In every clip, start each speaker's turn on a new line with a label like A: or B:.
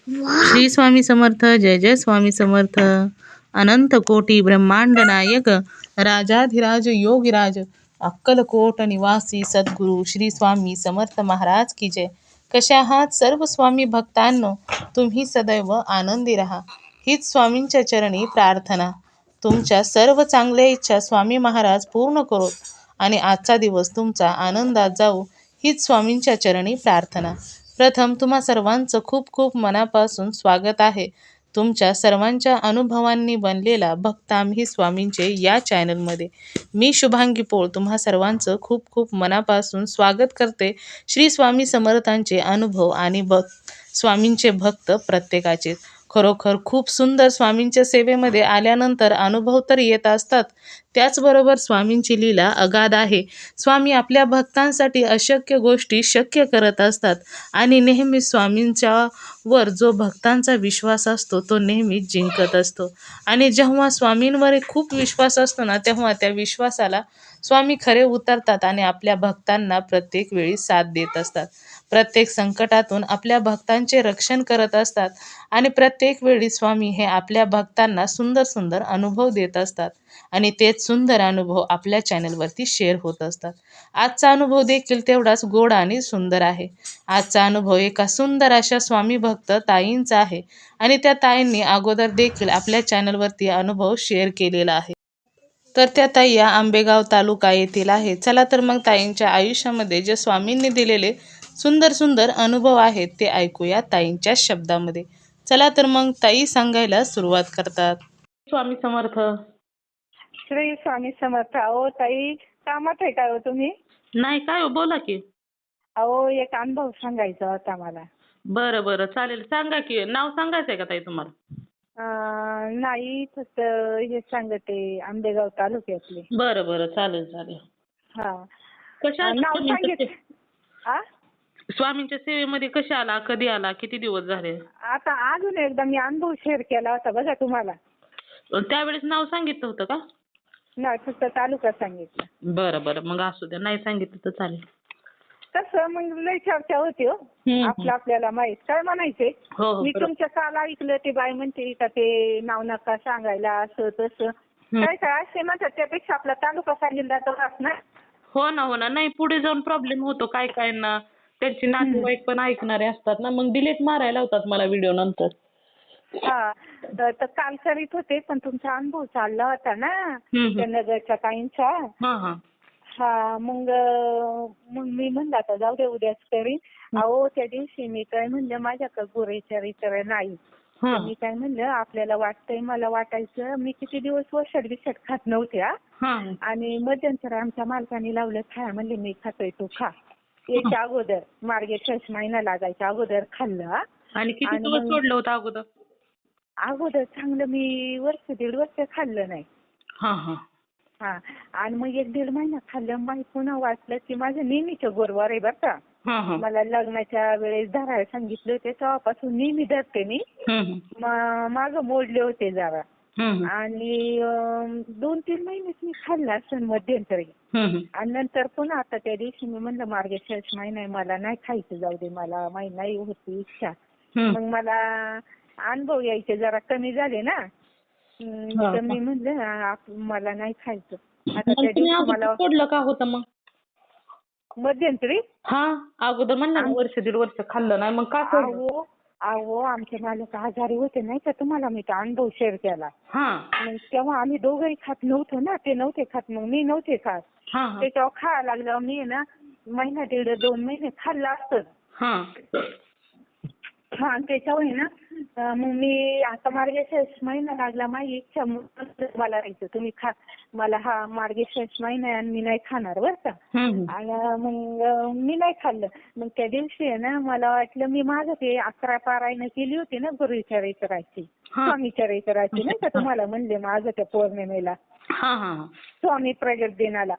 A: श्री स्वामी समर्थ. जय जय स्वामी समर्थ. अनंत कोटी ब्रह्मांड नायक राजाधिराज योगीराज अक्कलकोट निवासी सद्गुरु श्री स्वामी समर्थ महाराज की जय. कशा आहात सर्व स्वामी भक्तांनो? तुम्ही सदैव आनंदी राहा हीच स्वामींच्या चरणी प्रार्थना. तुमच्या सर्व चांगल्या इच्छा स्वामी महाराज पूर्ण करोत आणि आजचा दिवस तुमचा आनंदात जाऊ हीच स्वामींच्या चरणी प्रार्थना. प्रथम तुम्हा सर्वांचं खूप खूप मनापासून स्वागत आहे. तुमच्या सर्वांच्या अनुभवांनी बनलेला भक्त आम्ही स्वामींचे या चॅनलमध्ये. मी शुभांगी पोळ तुम्हा सर्वांचं खूप खूप मनापासून स्वागत करते. श्री स्वामी समर्थांचे अनुभव आणि स्वामींचे भक्त प्रत्येकाचे. खरोखर खूप सुंदर स्वामींच्या सेवेमध्ये आल्यानंतर अनुभव तर येत असतात, त्याचबरोबर स्वामींची लीला अगाध आहे. स्वामी आपल्या भक्तांसाठी अशक्य गोष्टी शक्य करत असतात आणि नेहमी स्वामींच्या वर जो भक्तांचा विश्वास असतो तो नेहमीच जिंकत असतो. आणि जेव्हा स्वामींवर खूप विश्वास असतो ना, तेव्हा त्या विश्वासाला स्वामी खरे उतरतात आणि आपल्या भक्तांना प्रत्येक वेळी साथ देत असतात. प्रत्येक संकटातून आपल्या भक्तांचे रक्षण करत असतात आणि प्रत्येक वेळी स्वामी हे आपल्या भक्तांना सुंदर सुंदर अनुभव देत असतात आणि तेच सुंदर अनुभव आपल्या चॅनलवरती शेअर होत असतात. आजचा अनुभव देखील तेवढाच गोड आणि सुंदर आहे. आजचा अनुभव एका सुंदर अशा स्वामी भक्त ताईंचा आहे आणि त्या ताईंनी अगोदर देखील आपल्या चॅनलवरती अनुभव शेअर केलेला आहे. तर त्या ताई या आंबेगाव तालुका येथील आहे. चला तर मग ताईंच्या आयुष्यामध्ये जे स्वामींनी दिलेले सुंदर सुंदर अनुभव आहेत ते ऐकूया ताईंच्या शब्दामध्ये. चला तर मग ताई सांगायला सुरुवात करतात. स्वामी समर्थ.
B: श्री स्वामी समर्थ. अहो ताई, कामात आहे काय हो तुम्ही?
A: नाही काय हो, बोला की.
B: अहो एक अनुभव सांगायचा होता मला.
A: बरं बरं चालेल, सांगा की. नाव सांगायचंय का ताई तुम्हाला?
B: नाही, फक्त हे सांगते आंबेगाव तालुक्यातले.
A: बरं बरं चालेल चालेल.
B: हा,
A: कशा
B: नाव सांगितलं.
A: स्वामींच्या सेवेमध्ये कशा आला, कधी आला, किती दिवस झाले?
B: आता अजून एकदा मी अनुभव शेअर केला होता बघा तुम्हाला.
A: त्यावेळेस नाव सांगितलं होतं का?
B: नाही, फक्त तालुका सांगितलं.
A: बरं बरं, मग असू द्या, नाही सांगितलं तर चालेल.
B: कसं मग लय चर्चा होती हो. आपल्याला माहित काय म्हणायचे. मी तुमच्या काल ऐकलं ते बाई म्हणते का ते नाव नका सांगायला असं तसं. काय काय असे म्हणतात, त्यापेक्षा आपला तालुका सांगितला तर ना.
A: हो ना हो ना. नाही, पुढे जाऊन प्रॉब्लेम होतो काय काय ना. त्यांची नातेवाईक पण ऐकणारे असतात ना, मग डिलीट मारायला होतात मला व्हिडिओ नंतर.
B: हा, तर काल करीत होते पण तुमचा अनुभव चालला होता ना त्या नगरच्या ताईंचा. हा, मग मी म्हणलं आता जाऊ दे, उद्याच करीन. अहो त्या दिवशी मी काय म्हणलं, माझ्याकडे गुरेच्या नाही. मी काय म्हणलं, आपल्याला वाटतंय, मला वाटायचं मी किती दिवस वशट खात नव्हते. आणि मध्यंतर आमच्या मालकाने लावलं खाया, म्हणले मी खातोय तू खा. याच्या अगोदर मार्गशीर्ष महिना लागायच्या अगोदर खाल्लं.
A: आणि किती दिवस सोडलं होतं अगोदर?
B: अगोदर चांगलं मी वर्ष दीड वर्ष खाल्लं नाही. हा, आणि मग एक दीड महिना खाल्लं. माहित पुन्हा वाटलं की माझं नेहमीचं गोरवार आहे बरं का. मला लग्नाच्या वेळेस धरायला सांगितलं होते, तेव्हापासून नेहमी धरते मी. मागं मोडले होते जरा. आणि 2-3 महिनेच मी खाल्लं असं मध्यंतरी. आणि नंतर पुन्हा आता त्या दिवशी मी म्हणलं मार्गशीर्ष महिना आहे, मला नाही खायचं, जाऊ दे, मला नाही होती इच्छा. मग मला अनुभव यायचे जरा कमी झाले ना, तर मी म्हणलं मला नाही खायचं. आता त्या दिवशी मला
A: सोडलं का होतं मग
B: मध्यंतरी.
A: अगोदर म्हणलं वर्ष दीड वर्ष खाल्लं नाही, मग का सोडलं?
B: अहो आमचे मालक आजारी होते नाही का, तुम्हाला मी तो अनुभव शेअर केला. मग तेव्हा आम्ही दोघंही खात नव्हतो ना, ते नव्हते खात, मग मी नव्हते खात. त्याच्यावर खायला लागलं मी ना, महिना दीड 2 महिने खाल्लं असतं. त्याच्यावर ना मग मी आता मार्गशीर्ष महिना लागला, माझी इच्छा मला राहायचं तुम्ही खा, मला मार्गशीर्ष महिना आणि मी नाही खाणार बरं का. आणि मग मी नाही खाल्लं. मग त्या दिवशी ना मला वाटलं, मी माझं ते 11 पारायण केली होती ना गुरुच्या रेतराची, स्वामीच्या रेतराची नाही का, तुम्हाला म्हणले माझं त्या पौर्णिमेला स्वामी प्रगट दिनाला.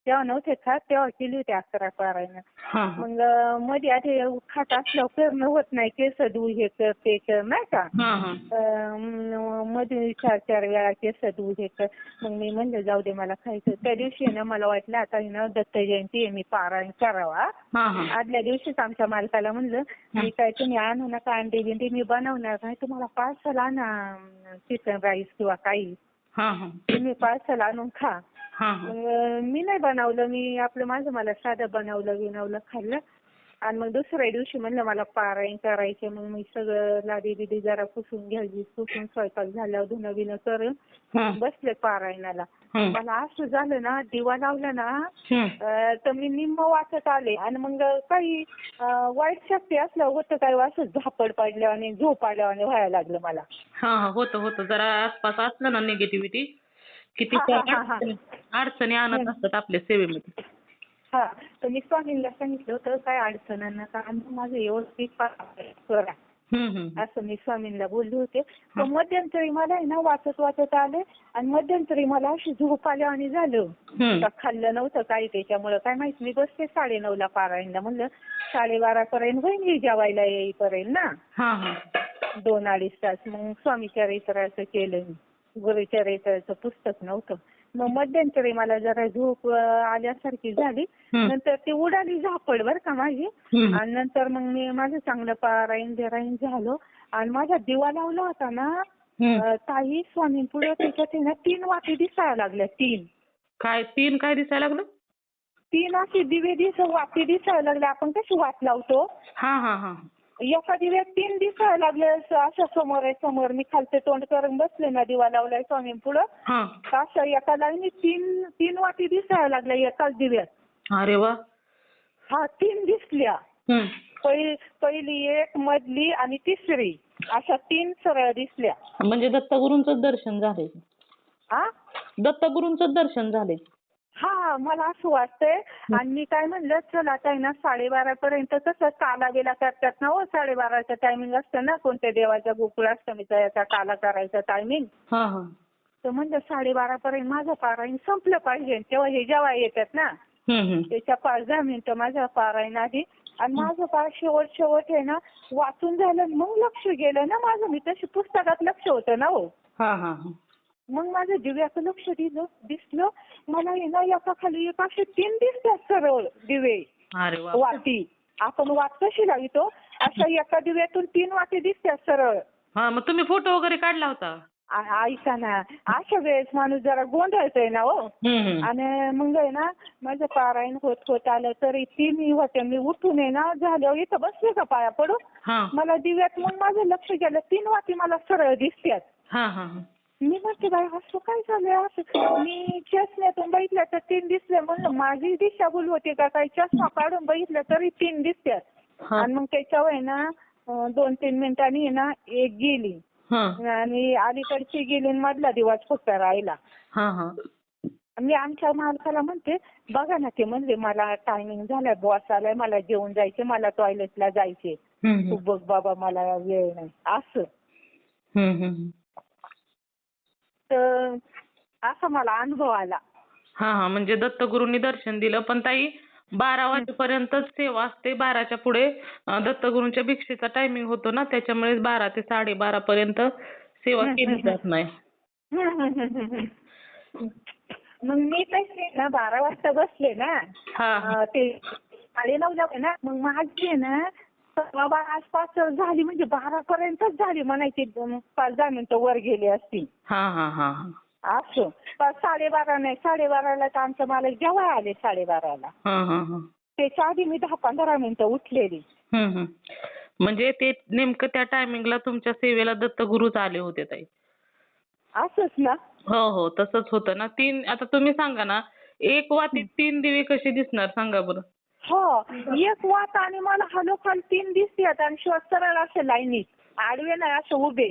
B: तेव्हा नव्हते खात, तेव्हा केली होती 11 पारायण.
A: हा हा
B: मग मध्ये आधी खात असल्यावर करणं होत नाही, केस धु हे कर ते कर नाही का.
A: हा हा
B: मध्ये 4-4 वेळा केस धु हे कर. मग मी म्हणलं जाऊ दे मला खायचं. त्या दिवशी ना मला वाटलं आता ना दत्त जयंती आहे, मी पारायण करावा.
A: हा हा
B: आदल्या दिवशीच आमच्या मालकाला म्हणलं मी काय तुम्ही आणू नका अंडी बिंडी मी बनवणार नाही, तुम्हाला पार्सल आणा चिकन राईस किंवा काही,
A: हा हा
B: तुम्ही पार्सल आणून खा.
A: हा हा
B: मग मी नाही बनवलं, मी आपलं माझं मला साधं बनवलं खाल्लं. आणि मग दुसऱ्या दिवशी म्हणलं मला पारायण करायचे. मग मी सगळं लादी बिदी जरा पुसून घ्यायची, पुसून स्वयंपाक झाल्यावर धुणं बिणं करून
A: हा
B: बसले पारायणाला.
A: हम्म.
B: मला असं झालं ना, दिवा लावला ना
A: हम्म.
B: तर मी निम्म वाचत आले. आणि मग काही वाईट शक्ती असल्यावर होतं काय असं झापड पडल्यावर आणि झोप आल्यावर व्हायला लागलं मला.
A: हा हा होतं जरा आसपास असलं ना निगेटिव्हिटी किती अडचणी आणत असतात आपल्या सेवेमध्ये.
B: हा, तर मी स्वामींना सांगितलं होतं काय अडचण नका, माझं व्यवस्थित करा असं मी स्वामींना बोलले होते. तर मध्यंतरी मला आहे ना वाचत आले आणि मध्यंतरी मला अशी झोप आल्या आणि झालं. खाल्लं नव्हतं काही त्याच्यामुळं काय माहित. मी बसते 9:30ला पारायणला, म्हणलं 12:30 पर्यंत होईल जेवायला येईपर्यंत ना 2-2.5 तास. मग स्वामी चरित्राचं केलं मी, गुरुचरित्राचं पुस्तक नव्हतं. मग मध्यंतरी मला जरा झोप आल्यासारखी झाली. नंतर ती उडाली झापड बरं का माझी. आणि नंतर मग मी माझं चांगलं पारायण झालं. आणि माझा दिवा लावला होता ना ताई स्वामींपुढे, त्याच्यात ना 3 वाती दिसायला लागल्या. 3
A: काय दिसायला लागलं?
B: 3 अशी वाती दिसायला लागल्या. आपण कशी वात लावतो
A: हा हा हा
B: एका दिव्यात 3 दिसायला लागले. असं समोर मी खालचे तोंड करून बसले ना, दिवा लावलाय स्वामी पुढं, असं एका लाईनी 3 वाती दिसायला लागल्या एकाच दिव्यात.
A: अरे वा.
B: हा 3 दिसल्या. पहिली एक, मधली आणि तिसरी, अशा 3 सरळ दिसल्या.
A: म्हणजे दत्तगुरूंचं दर्शन झाले. दत्तगुरूंचं दर्शन झाले.
B: हा, मला असं वाटतंय. आणि मी काय म्हणलं, चल आता आहे ना 12:30 पर्यंत कसं काला बेला करतात ना हो, 12:30चं टायमिंग असतं ना कोणत्या देवाच्या गोकुळाष्टमीचा याचा काला करायचा टायमिंग. तर म्हणलं 12:30 पर्यंत माझं पारायण संपलं पाहिजे, तेव्हा हे जेव्हा येतात ना त्याच्या 5-10 मिनिटं माझ्या पारायण आधी. आणि माझं पार शेवट आहे ना वाचून झालं. मग लक्ष गेलं ना माझं, मी तशी पुस्तकात लक्ष होतं ना हो. मग माझं दिव्याचं लक्ष दिसलं मला आहे ना, एका खाली एक असे 3 दिसतात सरळ दिवे. वाती आपण वात कशी लावितो अशा एका दिव्यातून 3 वाती दिसतात सरळ.
A: मग तुम्ही फोटो वगैरे काढला होता?
B: ऐका ना, अशा वेळेस माणूस जरा गोंधळतोय ना हो. आणि मग आहे ना माझं पारायण होत आलं तरी 3 होते. मी उठून आहे ना झाल्यावर इथं बसले का पाया पडून, मला दिव्यात मग माझं लक्ष गेलं 3 वाती मला सरळ दिसतात. मी म्हणते बाई असं काय झालंय, असं मी चष्म्यातून बघितलं तर 3 दिसले. म्हणलं माझी दिशाभूल होती का काय, चष्मा काढून बघितलं तरी 3 दिसतात. आणि मग त्याच्यावर आहे ना 2-3 मिनिटांनी आहे ना एक गेली आणि अलीकडची गेली, मधला दिवस फक्त राहिला. मी आमच्या मालकाला म्हणते बघा ना, ते म्हणले मला टायमिंग झालाय, बॉस आलाय, मला जेवून जायचे, मला टॉयलेटला जायचे, तू बघ बाबा मला वेळ नाही असं. तर असा मला अनुभव आला.
A: म्हणजे दत्तगुरूंनी दर्शन दिलं. पण ताई 12 वाजेपर्यंतच सेवा असते. 12च्या पुढे दत्तगुरूंच्या भिक्षेचा टायमिंग होतो ना, त्याच्यामुळे 12 ते 12:30 पर्यंत सेवा केली जात नाही.
B: मग मी तसे ना 12 वाजता बसले ना, ते 9:30ला ना, मग माझी आहे ना 12:15 आसपास झाली, म्हणजे 12 पर्यंतच झाली म्हणायची. 5-10 मिनिटं वर गेली असतील. असं 12:30 नाही, 12:30ला तर आमचं मालक जेव्हा आले 12:30ला. त्याच्या आधी मी 10-15 मिनिटं उठलेली.
A: म्हणजे ते नेमकं त्या टायमिंगला तुमच्या सेवेला दत्तगुरूच आले होते ताई.
B: असंच ना.
A: हो तसंच होतं ना. 3 आता तुम्ही सांगा ना, एक वातीत 3 दिवे कसे दिसणार सांगा बरं.
B: एक वात आणि मला खालोखाल 3 दिसतात आणि सरळ असे लाईनीत, आडवे नाही असं उभे.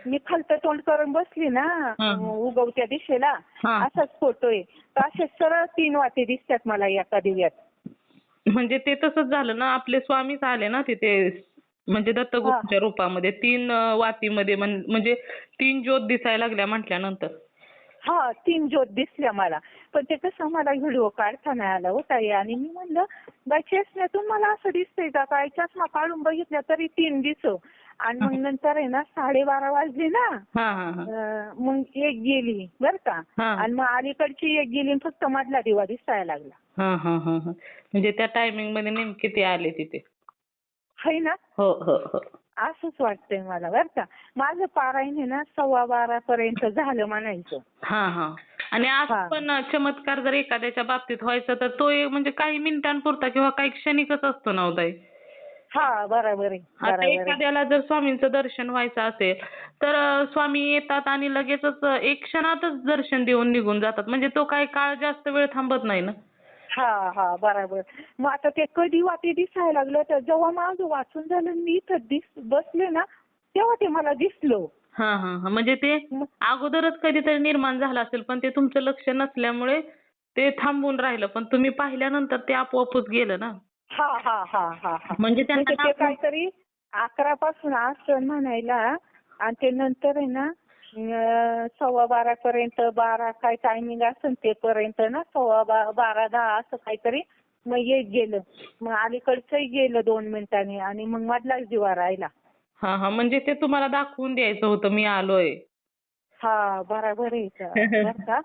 B: मी खालचं तोंड करून बसली ना उगवत्या दिशेला, असाच फोटो आहे. तर असे सरळ 3 वाती दिसतात मला एका दिव्यात.
A: म्हणजे ते तसंच झालं ना, आपले स्वामीच आले ना तिथे, म्हणजे दत्तगुरूंच्या रूपामध्ये 3 वातीमध्ये, म्हणजे 3 ज्योत दिसायला लागल्या म्हटल्यानंतर.
B: हा 3 ज्योत दिसल्या मला. पण ते कसं मला व्हिडिओ काढता नाही आला होता आणि मी म्हणलं बाई चष्म्यातून मला असं दिसतंय का काय, चष्मा काढून बघितला तरी 3 दिसो. आणि मग नंतर आहे ना 12:30 वाजले ना, मग एक गेली बर का, आणि मग अलीकडची एक गेली आणि फक्त मधला दिवा दिसायला लागला.
A: म्हणजे त्या टायमिंग मध्ये नेमके ते आले तिथे.
B: है ना.
A: हो हो हो.
B: असंच वाटतंय मला बर का. माझं पारायण आहे ना 12:15 पर्यंत झालं म्हणायचं.
A: आणि असं पण चमत्कार जर एखाद्याच्या बाबतीत व्हायचा तर तो म्हणजे काही मिनिटांपुरता किंवा काही क्षणिकच असतो ना उदय.
B: हा बरोबर आहे.
A: आता एखाद्याला जर स्वामींचं दर्शन व्हायचं असेल तर स्वामी येतात आणि लगेचच एक क्षणातच दर्शन देऊन निघून जातात. म्हणजे तो काही काळ जास्त वेळ थांबत नाही ना.
B: हा बरोबर. मग आता ते कधी वाटे दिसायला लागलं तर जेव्हा माझं वाचून झालं मी इथं बसले ना तेव्हा ते मला दिसलं.
A: म्हणजे ते अगोदरच कधीतरी निर्माण झालं असेल पण ते तुमचं लक्ष नसल्यामुळे ते थांबून राहिलं, पण तुम्ही पाहिल्यानंतर ते आपोआपच गेलं ना.
B: हा.
A: म्हणजे
B: ते काहीतरी 11 पासून असं म्हणायला आणि ते नंतर आहे ना 12:15 पर्यंत 12 काय टायमिंग असेल ते पर्यंत ना 12:10 असं काहीतरी मग एक गेलं. मग अलीकडचंही गेलं 2 मिनिटांनी आणि मग मधलाच दिवा राहिला.
A: म्हणजे ते तुम्हाला दाखवून द्यायचं होतं मी आलोय.
B: हा बरोबर आहे बरं का.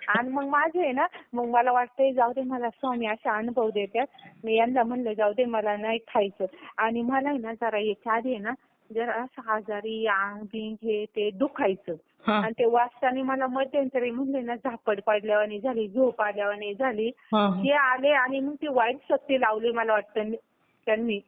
B: आणि मग माझे आहे ना मग मला वाटतंय जाऊ दे मला स्वामी असा अनुभव देतात. मी यांना म्हणलं जाऊ दे मला नाही खायचं. आणि मला आहे ना जरा याच्या आधी आहे ना जरा असं आजारी अंग बिंग हे ते दुखायचं. आणि ते वाचताना मला मध्यंतरी म्हणले ना झापड पडल्यावानी झाली, झोप आल्यावानी झाली. हे आले आणि मग ती वाईट शक्ती लावली मला वाटतं त्यांनी.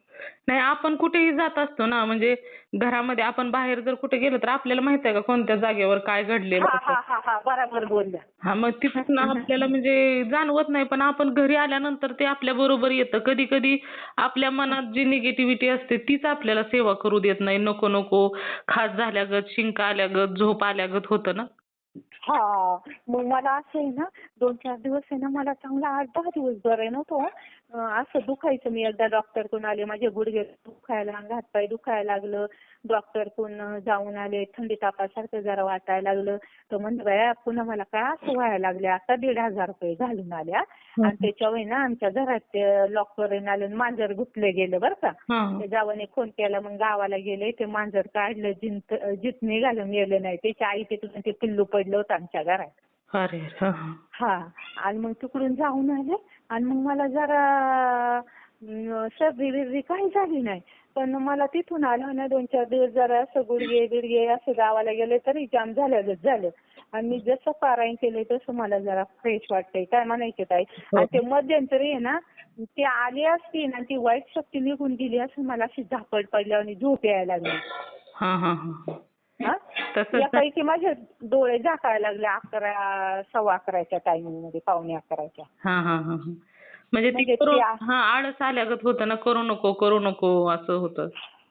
A: नाही आपण कुठेही जात असतो ना, म्हणजे घरामध्ये आपण बाहेर जर कुठे गेलो तर आपल्याला माहित आहे का कोणत्या जागेवर काय घडलेलं
B: हा बरोबर बोलल्या.
A: मग तिथून आपल्याला म्हणजे जाणवत नाही, पण आपण घरी आल्यानंतर ते आपल्या बरोबर येतं. कधी कधी आपल्या मनात जी निगेटिव्हिटी असते तीच आपल्याला सेवा करू देत नाही. नको नको खास झाल्यागत, शिंका आल्यागत, झोप आल्यागत होतं ना.
B: हा मग मला असं आहे ना 2-4 दिवस आहे ना मला चांगला 8-10 दिवस बरं नव्हतं. असं दुखायचं. मी एकदा डॉक्टरकडून आले, माझे गुडघे दुखायला, हातपाय दुखायला लागलं. डॉक्टरकडून जाऊन आले, थंडी तापासारखं जरा वाटायला लागलं. तर म्हणलं बाया पुन्हा मला काय असं व्हायला लागले. आता 1,500 रुपये घालून आल्या आणि त्याच्यावर ना आमच्या घरात लॉक करून आले, मांजर गुतले गेलं बरं का. त्या जावाने फोन केला, मग गावाला गेले, ते मांजर काढलं, जित निघालं, मेलं नाही. त्याच्या आई तिकडून ते पिल्लू पडलं होतं आमच्या घरात.
A: अरे
B: आणि मग तिकडून जाऊन आले आणि मग मला जरा सर्दी बिर्दी काही झाली नाही. पण मला तिथून आलं ना 2-4 दिवस जरा असं गुडघे असं गावाला गेले तरी जाम झालं. आणि मी जसं पारायण केलंय तसं मला जरा फ्रेश वाटतंय. काय म्हणायचं ताई. आणि ते मध्यंतरी आहे ना ते आले असते ना ती वाईट शक्ती निघून गेली असं मला अशी झापड पडल्या आणि झोप यायला लागली. यापैकी माझे डोळे झाकायला लागले 11:15 टायमिंग मध्ये, 11:45.
A: म्हणजे आळस आल्यागत होतं ना, करू नको असं होतं.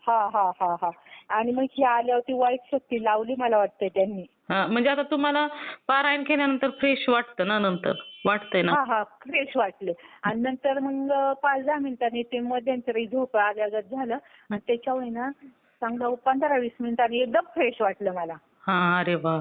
B: हा. आणि मग ही आल्यावरती वाईट शक्ती लावली मला वाटतं त्यांनी.
A: म्हणजे आता तुम्हाला पारायण केल्यानंतर फ्रेश वाटतं ना, नंतर वाटतंय ना.
B: फ्रेश वाटले. आणि नंतर मग 5-10 मिनिटांनी ते मध्यंतरी झोप आल्यागत झालं आणि त्याच्यावर ना चांगलं 15-20 मिनिटांनी एकदम फ्रेश वाटलं मला.
A: अरे वा.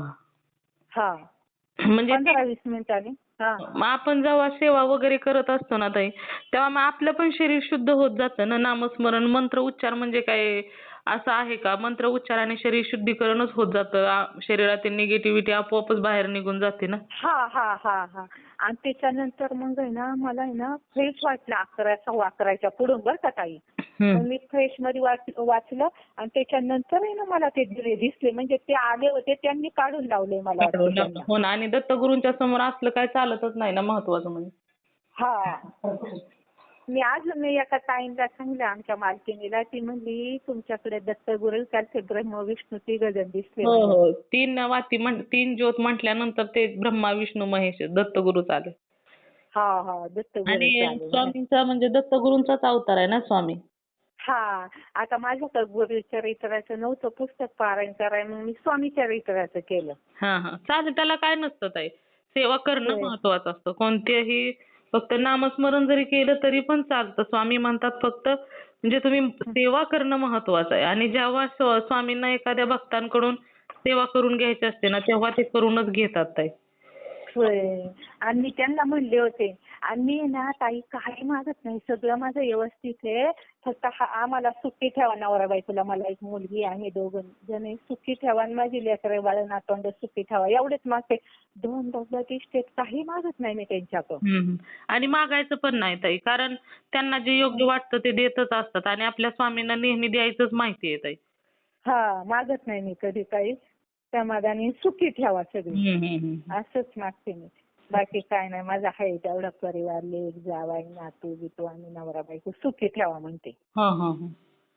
B: म्हणजे 15-20 मिनिटांनी.
A: मग आपण जेव्हा सेवा वगैरे करत असतो ना ताई, तेव्हा मग आपलं पण शरीर शुद्ध होत जातं ना. नामस्मरण मंत्र उच्चार म्हणजे काय असं आहे का? मंत्र उच्चाराने शरीर शुद्धीकरणच होत जातं. शरीरातील निगेटिव्हिटी आपोआपच बाहेर निघून जाते ना.
B: हा. आणि त्याच्यानंतर मग आहे ना मला आहे ना फ्रेश वाटलं 11:15 पुढून बरं का ताई. मग मी फ्रेश मध्ये वाचलं आणि त्याच्यानंतर आहे ना मला ते दिवे दिसले. म्हणजे ते आले होते त्यांनी काढून लावले मला वाटतं.
A: हो ना. आणि दत्तगुरूंच्या समोर असलं काय चालतच नाही ना, महत्वाचं म्हणजे.
B: मी एका ताईंना सांगितलं आमच्या मालकिनीला, ती म्हणली तुमच्याकडे दत्तगुरू सारखे ब्रह्म विष्णू तिघजण दिसले.
A: हो 3 ज्योत म्हटल्यानंतर ते ब्रह्मा विष्णू महेश दत्तगुरूच आले.
B: दत्तगुरू.
A: आणि स्वामींचा म्हणजे दत्तगुरूंचाच अवतार आहे ना स्वामी.
B: आता माझ्याकडे गुरुचरित्राचं नव्हतं पुस्तक पारायण करायला, मग मी स्वामी चरित्राचं केलं.
A: चालेल, त्याला काय नसतं ताई. सेवा करणं महत्वाचं असतं. कोणतेही फक्त नामस्मरण जरी केलं तरी पण चालतं. स्वामी म्हणतात फक्त म्हणजे तुम्ही सेवा करणं महत्वाचं आहे. आणि जेव्हा स्वामींना एखाद्या भक्तांकडून सेवा करून घ्यायची असते ना तेव्हा ते करूनच घेतात ताई.
B: होय. आणि मी त्यांना म्हणले होते आणि मी ना ताई काही मागत नाही, सगळं माझं व्यवस्थित आहे. फक्त आम्हाला सुखी ठेवा, नवरा बायकोला. मला एक मुलगी आहे, आम्ही दोघं जण सुखी ठेवा आणि माझी लेकरं बाळ नातवंड सुखी ठेवा, एवढेच मागते. 2 डबल इस्टेट काही मागत नाही मी त्यांच्याकडून.
A: आणि मागायचं पण नाही ताई, कारण त्यांना जे योग्य वाटतं ते देतच असतात आणि आपल्या स्वामींना नेहमी द्यायचंच माहिती आहे ताई.
B: हा, मागत नाही मी कधी काही. समाधानी सुखी ठेवा सगळी, असंच मागते मी. बाकी काय नाही, माझा आहे तेवढा परिवार, लेक जावाई नातू बितू आणि नवरा बायको सुखी ठेवा म्हणते.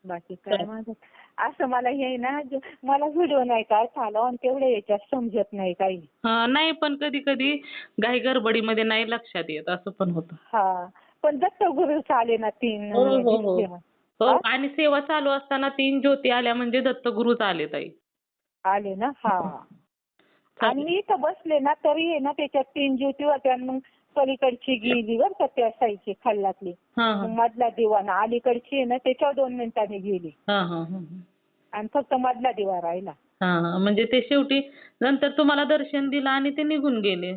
B: बाकी काय माझं असं मला हे ना, मला व्हिडिओ नाही काय चालू आणि तेवढे याच्यात समजत नाही काही.
A: नाही, पण कधी कधी घाई गडबडीमध्ये नाही लक्षात येत, असं पण होतं.
B: हा, पण दत्तगुरु आले ना 3
A: हो हो हो
B: दिसले.
A: हो. आणि सेवा चालू असताना 3 ज्योती आल्या म्हणजे दत्तगुरूच आले ताई.
B: आले ना. हा, आणि मी इथं बसले ना तरी आहे ना त्याच्यात 3 ज्योती होत्या आणि मग पलीकडची गेली बरं का त्या साईडची खाल्लातली. मग मधला दिवा ना अलीकडची आहे ना त्याच्यावर 2 मिनिटांनी गेली आणि फक्त मधला दिवा राहिला.
A: म्हणजे ते शेवटी नंतर तुम्हाला दर्शन दिलं आणि ते निघून गेले.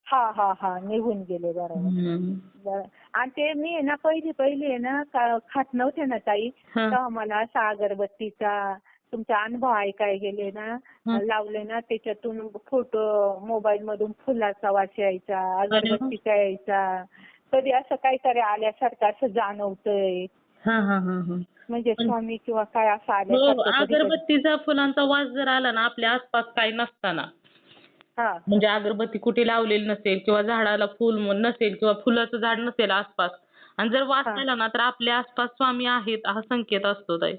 B: हा हा हा, निघून गेले. बरोबर. आणि ते मी आहे ना पहिली आहे ना खात नव्हते ना ताई, तेव्हा मला असा अगरबत्तीचा तुमचा अनुभव ऐकाय गेले ना, लावले ना त्याच्यातून फोटो मोबाईल मधून फुलाचा वास यायचा, अगरबत्तीचा यायचा. कधी असं काहीतरी आल्यासारखं असं जाणवतंय, म्हणजे स्वामी किंवा काय असं आल्यासारखं.
A: अगरबत्तीचा फुलांचा वास जर आला ना आपल्या आसपास काही नसताना, म्हणजे अगरबत्ती कुठे लावलेली नसेल किंवा झाडाला फुल नसेल किंवा फुलाचं झाड नसेल आसपास, आणि जर वास आला ना तर आपल्या आसपास स्वामी आहेत हा संकेत असतो ताई.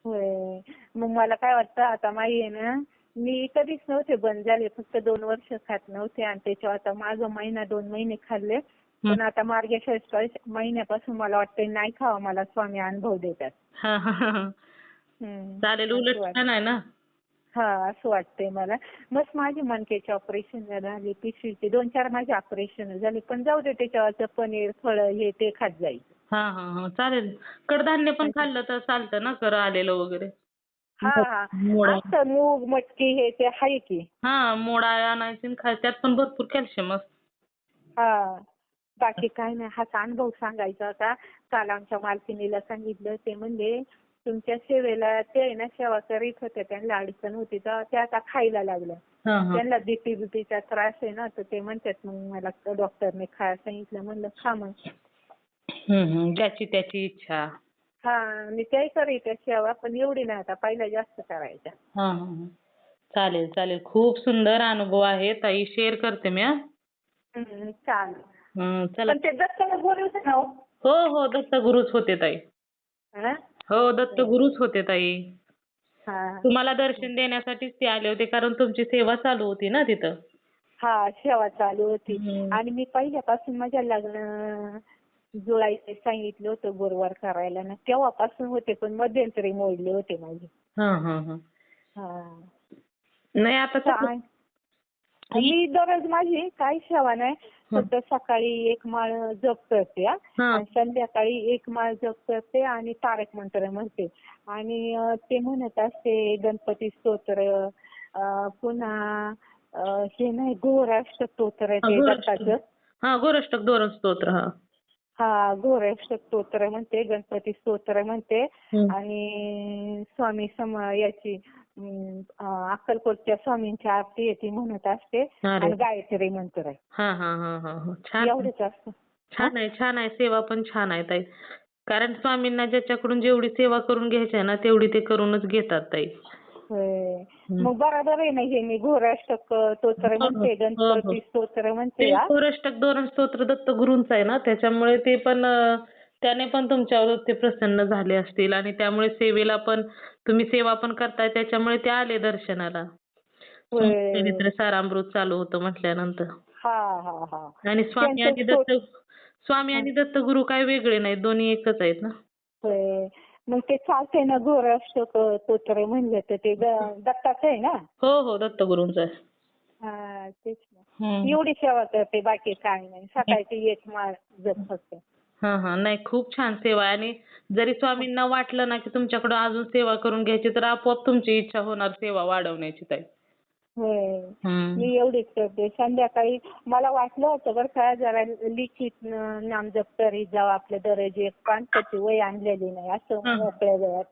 B: होय. मग मला काय वाटतं आता माई आहे ना, मी कधीच नव्हते बंद झाले, फक्त 2 वर्ष खात नव्हते आणि त्याच्यावर आता माझं 1-2 महिने खाल्ले. पण आता मार्गशीर्ष महिन्यापासून मला वाटतं नाही खावं, मला स्वामी अनुभव देतात.
A: चालेल, उलट छान आहे ना.
B: हा, असं वाटतंय मला. मस्त माझी मणक्याची ऑपरेशन झाली, पिशवीची 2-4 माझे ऑपरेशन झाले, पण जाऊ दे त्याच्यावरचं पनीर फळं हे ते खात जाईल.
A: चालेल. कडधान्य पण खाल्लं तर चालतं ना, आलेलं वगैरे.
B: असं मूग मटकी हे ते आहे की.
A: मोड आणायची आणि खायचं, त्यात पण भरपूर कॅल्शियम असतं.
B: बाकी काय नाही, हाच अनुभव सांगायचा होता. काल आमच्या मालकिनीला सांगितलं, ते म्हणले तुमच्या सेवेला ते आहे ना सेवा करीत होते, त्यांना अडचण होती तर ते आता खायला लागल्या. त्यांना बीपीचा त्रास आहे ना, तर ते म्हणतात मग मला डॉक्टरने खायला सांगितलं. म्हणलं खा मग.
A: ज्याची त्याची इच्छा.
B: मी त्याही करीत सेवा, पण एवढी नाही, आता पहिला जास्त करायच्या.
A: चालेल चालेल, खूप सुंदर अनुभव आहे ताई, शेअर करते मी.
B: चालेल.
A: चला.
B: पण ते दत्तगुरूच ना?
A: हो, दत्तगुरूच होते ताई. दत्तगुरूच होते ताई. तुम्हाला दर्शन देण्यासाठीच ते आले होते, कारण तुमची सेवा चालू होती ना तिथं.
B: सेवा चालू होती. आणि मी पहिल्यापासून माझ्या लग्न जुळायचं सांगितलं होतं गुरुवार करायला ना, तेव्हापासून होते, पण मध्यंतरी मोडले होते माझे.
A: नाही आता
B: मी दररोज माझी काही सेवा नाही, फक्त सकाळी 1 माळ जप करते आणि संध्याकाळी 1 माळ जप करते आणि तारक मंत्र म्हणते आणि ते म्हणत असते गणपती स्तोत्र, पुन्हा हे नाही घोराष्टक स्तोत्र ते दत्ताचं.
A: घोराष्टक दोन स्तोत्र.
B: घोराष्टक स्तोत्र म्हणते, गणपती स्तोत्र म्हणते आणि स्वामी याची अक्कलकोटच्या स्वामींची आरती येते म्हणत असते आणि गायत्री मंत्र आहे. एवढंच असतं.
A: छान आहे, सेवा पण छान आहे ताई, कारण स्वामींना ज्याच्याकडून जेवढी सेवा करून घ्यायची आहे ना तेवढी ते करूनच घेतात ताई.
B: मग बरोबर आहे ना, हे मी घोराष्टक स्तोत्र म्हणते, गणपती स्तोत्र म्हणते.
A: घोराष्टक दोन स्तोत्र दत्तगुरूंचं आहे ना, त्याच्यामुळे ते पण त्याने पण तुमच्यावर ते प्रसन्न झाले असतील आणि त्यामुळे सेवेला पण तुम्ही सेवा पण करताय, त्याच्यामुळे ते आले दर्शनाला. चरित्र सारामृत चालू होतं म्हटल्यानंतर. आणि स्वामी आणि दत्तगुरू काय वेगळे नाहीत, दोन्ही एकच आहेत ना.
B: मग ते चालतंय ना घोराष्टक स्तोत्र म्हणलं तर ते दत्ताचं आहे ना?
A: हो, दत्तगुरूंचं आहे.
B: तेच ना. एवढी सेवा करते, बाकी काय नाही. सकाळची 1 माळ जप फक्त.
A: नाही, खूप छान सेवा आहे. आणि जरी स्वामींना वाटलं ना की तुमच्याकडून अजून सेवा करून घ्यायची, तर आपोआप तुमची इच्छा होणार सेवा वाढवण्याची ताई.
B: होय.
A: हम्म.
B: मी एवढीच करते. संध्याकाळी मला वाटलं होतं बरं का जरा लिखित नामजप करीत जावं आपल्या दररोज एक पान, त्याची वही आणलेली नाही असं
A: हा.
B: मोकळ्या वेळात.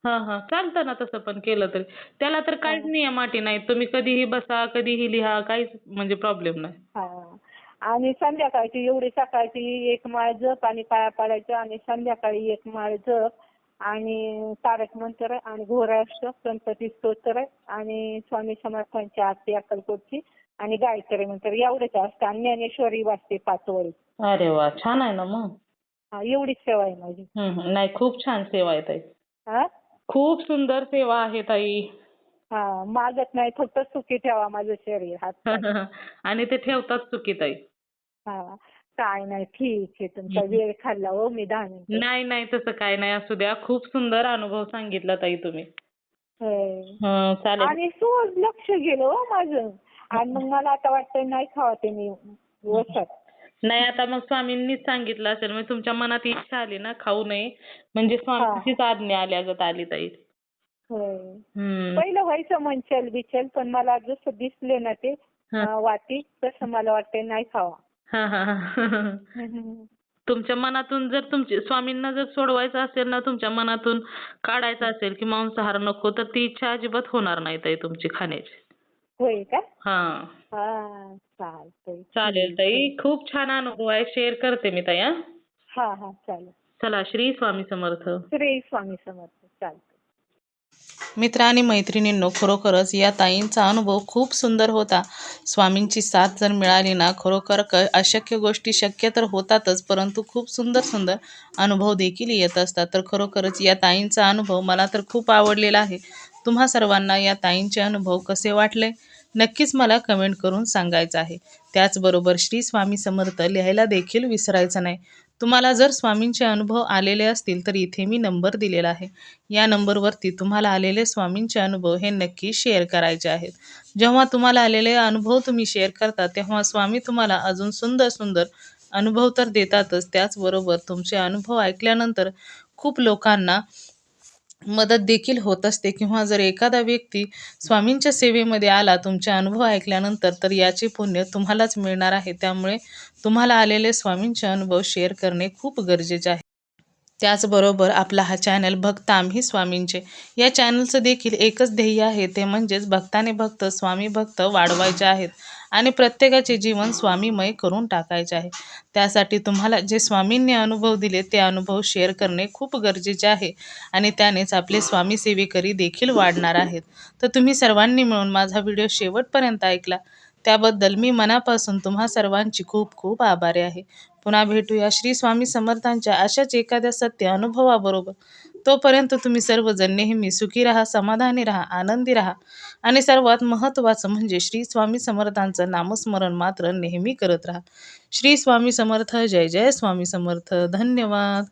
A: हा चालतं ना तसं पण केलं तरी. त्याला तर काहीच नियम अटी नाही. तुम्ही कधीही बसा, कधीही लिहा, काहीच म्हणजे प्रॉब्लेम नाही.
B: हा. आणि संध्याकाळची एवढी सकाळची एक माळ जप आणि पाया पडायचं आणि संध्याकाळी एक माळ जप आणि तारक मंत्र आणि घोराष्ट्र गणपती स्तोत्र आणि स्वामी समर्थांची आरती अक्कलकोटची आणि गायत्री मंत्र एवढंच असतं आणि ज्ञानेश्वरी वाचते 5 ओळी.
A: अरे वा, छान आहे ना मग.
B: हा, एवढीच सेवा आहे माझी.
A: नाही, खूप छान सेवा आहे ताई.
B: हा
A: खूप सुंदर सेवा आहे ताई.
B: हा, मागत नाही, फक्त सुखी ठेवा माझं शरीर हात पाय.
A: आणि ते ठेवतात चुकी ताई.
B: हा, काय नाही, ठीक आहे. तुमचा वेळ खाल्ला हो मी 10 मिनिटं.
A: नाही तसं काय नाही, असू द्या. खूप सुंदर अनुभव सांगितला ताई तुम्ही.
B: होय.
A: चालेल.
B: आणि सहज लक्ष गेलं हो माझं आणि मग मला आता वाटतंय नाही खावा ते मी वसात.
A: नाही, आता मग स्वामींनीच सांगितलं असेल, म्हणजे तुमच्या मनात इच्छा आली ना खाऊ नये, म्हणजे स्वामींचीच आज्ञा आल्यागत आली ताई.
B: होय.
A: हम्म.
B: पहिलं व्हायचं मनचल बिचल, पण मला जसं दिसले ना ते वाटी, तसं मला वाटतंय नाही खावा.
A: तुमच्या मनातून जर स्वामींना जर सोडवायचं असेल ना, तुमच्या मनातून काढायचं असेल की मांसाहार नको, तर ती इच्छा अजिबात होणार नाही ताई तुमची खाण्याची.
B: होय का?
A: हा.
B: चालतंय.
A: चालेल ताई. खूप छान अनुभव आहे. शेअर करते मी ताई.
B: हा चालेल.
A: चला, श्री स्वामी समर्थ.
B: श्री स्वामी समर्थ. चालतंय.
A: मित्र आणि मैत्रिणींनो, खरोखरच या ताईंचा अनुभव खूप सुंदर होता. स्वामींची साथ जर मिळाली ना, खरोखर अशक्य गोष्टी शक्य तर होतातच, परंतु खूप सुंदर अनुभव देखील येत असतात. तर खरोखरच या ताईंचा अनुभव मला तर खूप आवडलेला आहे. तुम्हा सर्वांना या ताईंचे अनुभव कसे वाटले नक्कीच मला कमेंट करून सांगायचं आहे. त्याचबरोबर श्री स्वामी समर्थ लिहायला देखील विसरायचं नाही. तुम्हाला जर स्वामींचे अनुभव आलेले असतील तर इथे मी नंबर दिलेला आहे. या नंबरवरती तुम्हाला आलेले स्वामींचे अनुभव हे नक्की शेअर करायचे आहेत. जेव्हा तुम्हाला आलेले अनुभव तुम्ही शेअर करता तेव्हा स्वामी तुम्हाला अजून सुंदर अनुभव तर देतातच, त्याचबरोबर तुमचे अनुभव ऐकल्यानंतर खूप लोकांना मदत देखील होत असते. किंवा जर एखादा व्यक्ती स्वामींच्या सेवेमध्ये आला तुमचे अनुभव ऐकल्यानंतर, तर याचे पुण्य तुम्हालाच मिळणार आहे. त्यामुळे तुम्हाला आलेले स्वामींचे अनुभव शेअर करणे खूप गरजेचे आहे. त्याचबरोबर आपला हा चॅनल भक्त आम्ही स्वामींचे, या चॅनलचं देखील एकच ध्येय आहे, ते म्हणजेच भक्ताने भक्त स्वामी भक्त वाढवायचे आहेत आणि प्रत्येकाचे जीवन स्वामीमय करून टाकायचे आहे. त्यासाठी तुम्हाला जे स्वामींनी अनुभव दिले ते अनुभव शेअर करणे खूप गरजेचे आहे आणि त्यानेच आपले स्वामी सेवेकरी देखील वाढणार आहेत. तर तुम्ही सर्वांनी मिळून माझा व्हिडिओ शेवटपर्यंत ऐकला त्याबद्दल मी मनापासून तुम्हा सर्वांची खूप आभारी आहे. पुन्हा भेटूया श्री स्वामी समर्थांच्या अशाच एखाद्या सत्य अनुभवाबरोबर. तोपर्यंत तुम्ही सर्वजण नेहमी सुखी राहा, समाधानी राहा, आनंदी राहा आणि सर्वात महत्त्वाचं म्हणजे श्री स्वामी समर्थांचं नामस्मरण मात्र नेहमी करत राहा. श्री स्वामी समर्थ. जय जय स्वामी समर्थ. धन्यवाद.